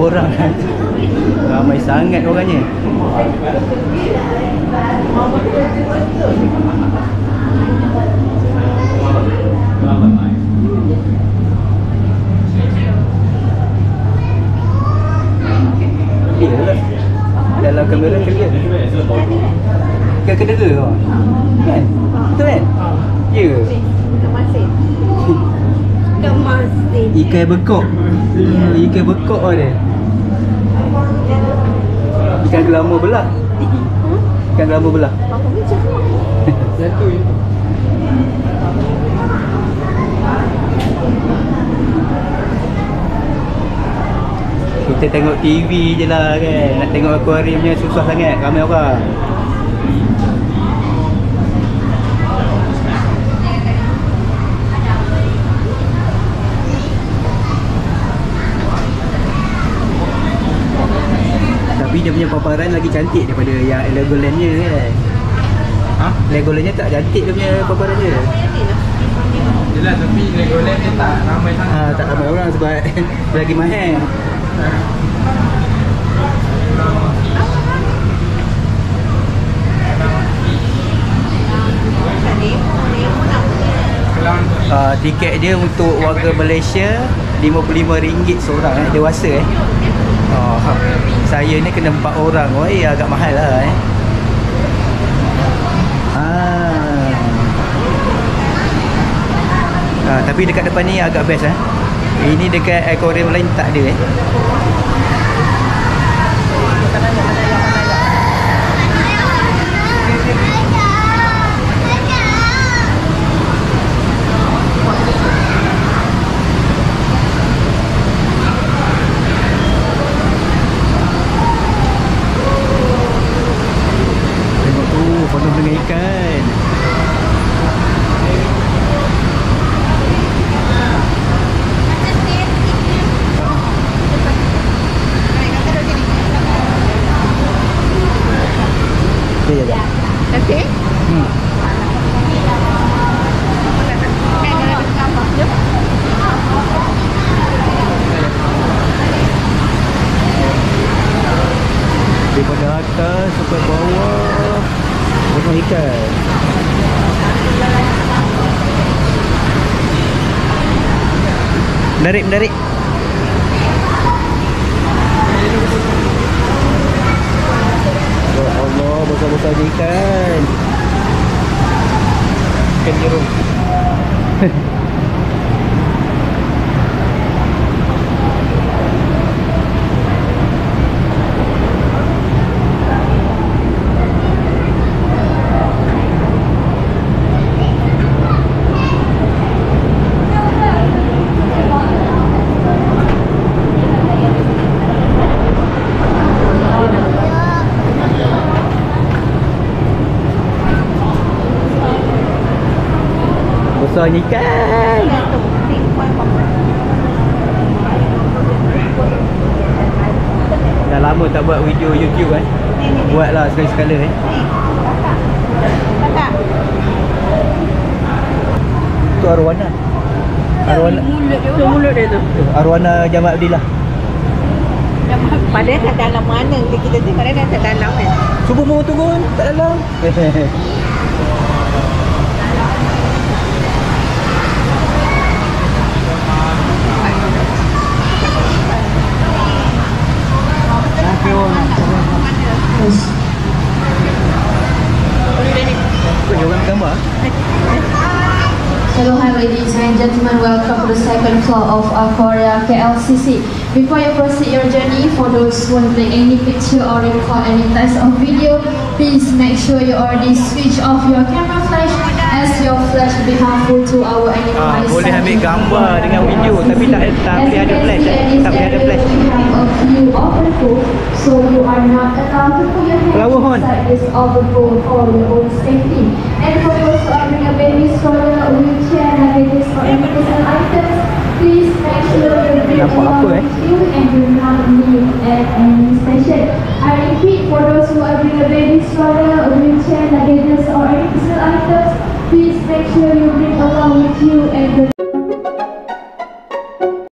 orang. Ramai sangat orangnya. Iyalah. Dalam kamera clear. Ke kedera kau. Kan? Betul kan? Ya. Kemasin. Kemasin. Ikan bekok. Ikan bekok dia. Ikan gelama belah. Ikan gelama belah. Apa macam tu? Satu je. Kita tengok TV je lah kan. Nak tengok akuariumnya susah sangat. Ramai orang. Tapi dia punya paparan lagi cantik daripada yang Legoland-nya kan. Ha? Legoland-nya tak cantik dia punya paparan dia. Yelah, tapi Legoland dia tak ramai sangat. Tak ramai orang sebab lagi mahal. Tiket dia untuk warga Malaysia RM55 seorang dewasa saya ni kena 4 orang. Agak mahal lah tapi dekat depan ni agak best Ini dekat aquarium lain tak ada Tengok tu, penuh dengan ikan. Okey. Daripada atas sampai bawah penuh ikan. Menarik. Ya Allah, besar-besar ikan. Ikan jerung. Besarnya ikan. Dah lama tak buat video YouTube Buatlah sekali-sekala Tu arwana. Mulut dia tu. Arwana Jamal Abdillah. Padahal tak dalam mana kita tengok dia tak dalam kan. Cuba mau turun tak dalam. Hello, hi ladies and gentlemen, welcome to the second floor of Aquaria KLCC. Before you proceed your journey, for those who want to take any picture or record any types of video, please make sure you already switch off your camera flash, as your flash will be harmful to our animal. Boleh ambil gambar dengan video tapi tak boleh ada flash. Tak boleh ada flash. So you are not allowed to put your hands inside this overboard for your own safety. And for those who are bringing a baby stroller, wheelchair, luggage or any personal items, please make sure you bring along with you and do not leave at any station. I repeat, for those who are bringing a baby stroller, wheelchair, luggage or any personal items, please make sure